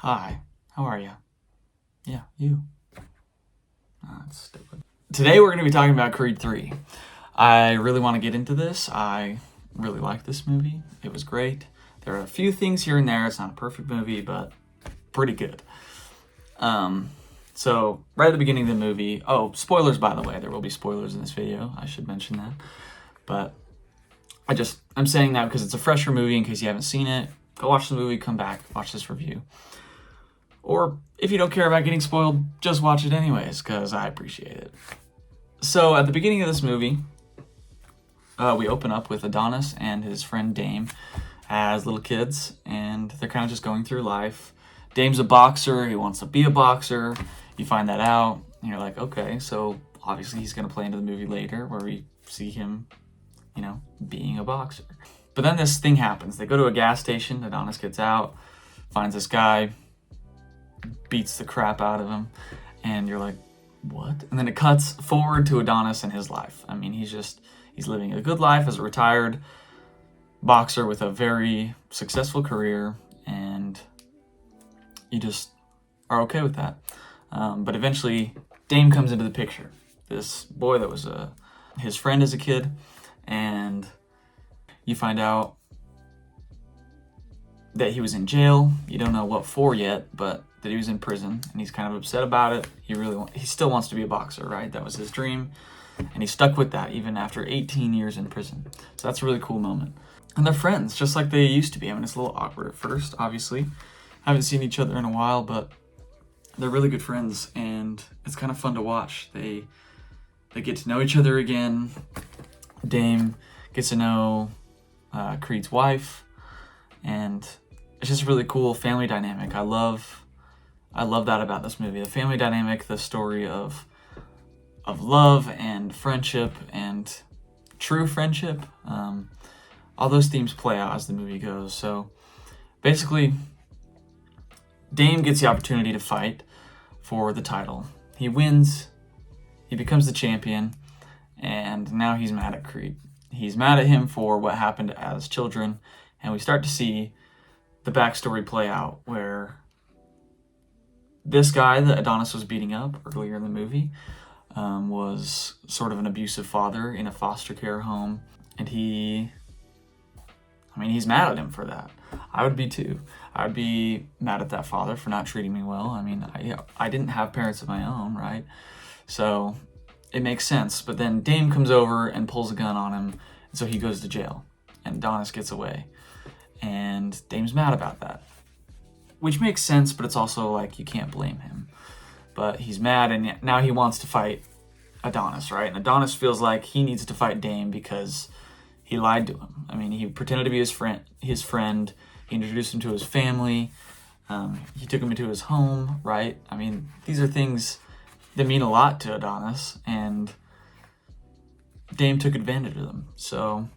Hi, how are you? Yeah, you. That's stupid. Today we're going to be talking about Creed 3. I really want to get into this. I really like this movie. It was great. There are a few things here and there. It's not a perfect movie, but pretty good. So right at the beginning of the movie, spoilers by the way, there will be spoilers in this video. I should mention that. But I'm saying that because it's a fresher movie in case you haven't seen it. Go watch the movie, come back, watch this review. Or if you don't care about getting spoiled, just watch it anyways, because I appreciate it. So at the beginning of this movie, we open up with Adonis and his friend Dame as little kids, and they're kind of just going through life. Dame's a boxer, he wants to be a boxer. You find that out, and you're like, okay, so obviously he's going to play into the movie later where we see him, being a boxer. But then this thing happens. They go to a gas station, Adonis gets out, finds this guy, beats the crap out of him, and you're like, what? And then it cuts forward to Adonis and his life. I mean, he's living a good life as a retired boxer with a very successful career, and you just are okay with that. But eventually, Dame comes into the picture. This boy that was his friend as a kid, and you find out that he was in jail. You don't know what for yet, but that he was in prison, and he's kind of upset about it. He still wants to be a boxer, right? That was his dream, and he stuck with that even after 18 years in prison. So that's a really cool moment. And they're friends, just like they used to be. I mean, it's a little awkward at first, obviously. Haven't seen each other in a while, but they're really good friends, and it's kind of fun to watch. They get to know each other again. Dame gets to know Creed's wife, and it's just a really cool family dynamic. I love that about this movie. The family dynamic, the story of love and friendship and true friendship. All those themes play out as the movie goes. So basically, Dame gets the opportunity to fight for the title. He wins. He becomes the champion, and now he's mad at Creed. He's mad at him for what happened as children, and we start to see the backstory play out where this guy that Adonis was beating up earlier in the movie was sort of an abusive father in a foster care home, and he's mad at him for that. I would be too. I would be mad at that father for not treating me well. I mean, I didn't have parents of my own, right? So it makes sense. But then Dame comes over and pulls a gun on him, and so he goes to jail, and Adonis gets away. And Dame's mad about that, which makes sense, but it's also like you can't blame him. But he's mad, and now he wants to fight Adonis, right? And Adonis feels like he needs to fight Dame because he lied to him. I mean, he pretended to be his friend. He introduced him to his family. He took him into his home, right? I mean, these are things that mean a lot to Adonis, and Dame took advantage of them. So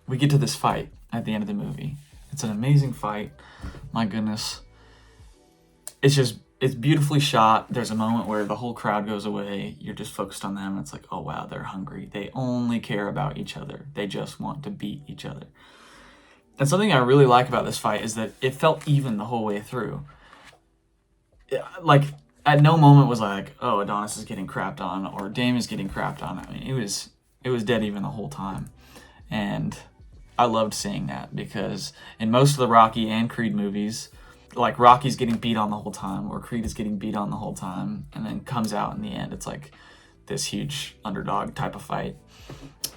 we get to this fight at the end of the movie. It's an amazing fight. My goodness. It's beautifully shot. There's a moment where the whole crowd goes away. You're just focused on them. It's like, oh wow, they're hungry. They only care about each other. They just want to beat each other. And something I really like about this fight is that it felt even the whole way through. Like, at no moment was like, oh, Adonis is getting crapped on or Dame is getting crapped on. I mean, it was dead even the whole time. And I loved seeing that because in most of the Rocky and Creed movies, like Rocky's getting beat on the whole time or Creed is getting beat on the whole time and then comes out in the end. It's like this huge underdog type of fight,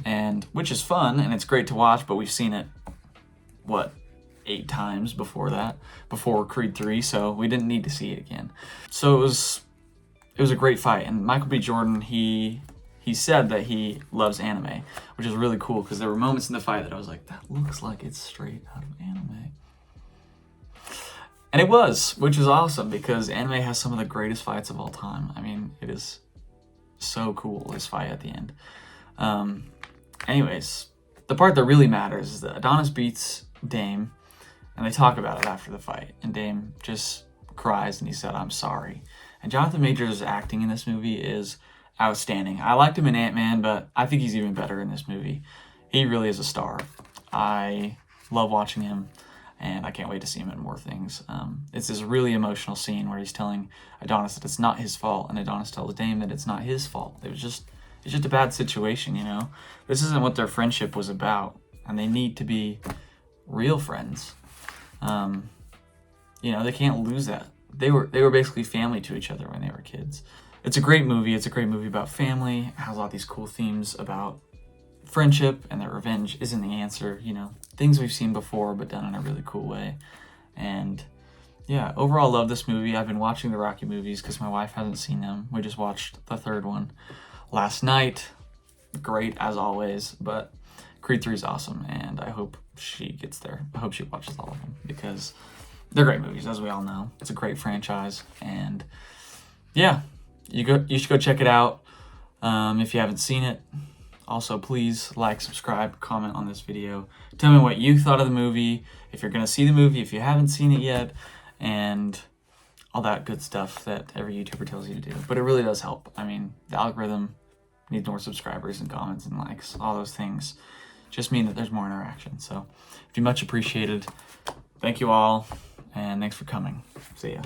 and which is fun and it's great to watch, but we've seen it, 8 times before Creed 3, so we didn't need to see it again. So it was a great fight, and Michael B. Jordan, he said that he loves anime, which is really cool because there were moments in the fight that I was like, that looks like it's straight out of anime. And it was, which is awesome because anime has some of the greatest fights of all time. I mean, it is so cool, this fight at the end. Anyways, the part that really matters is that Adonis beats Dame, and they talk about it after the fight, and Dame just cries and he said, I'm sorry. And Jonathan Majors' acting in this movie is outstanding. I liked him in Ant-Man, but I think he's even better in this movie. He really is a star. I love watching him, and I can't wait to see him in more things. It's this really emotional scene where he's telling Adonis that it's not his fault, and Adonis tells Dame that it's not his fault. It's just a bad situation, you know? This isn't what their friendship was about, and they need to be real friends. You know, they can't lose that. They were basically family to each other when they were kids. It's a great movie. It's a great movie about family. It has all these cool themes about friendship, and that revenge isn't the answer, you know, things we've seen before but done in a really cool way. And yeah, overall love this movie. I've been watching the Rocky movies because my wife hasn't seen them. We just watched the third one last night. Great as always, but Creed 3 is awesome, and I hope she gets there. I hope she watches all of them because they're great movies, as we all know. It's a great franchise, and yeah, you should go check it out if you haven't seen it. Also, please like, subscribe, comment on this video. Tell me what you thought of the movie, if you're going to see the movie, if you haven't seen it yet, and all that good stuff that every YouTuber tells you to do. But it really does help. I mean, the algorithm needs more subscribers and comments and likes. All those things just mean that there's more interaction. So, it'd be much appreciated. Thank you all, and thanks for coming. See ya.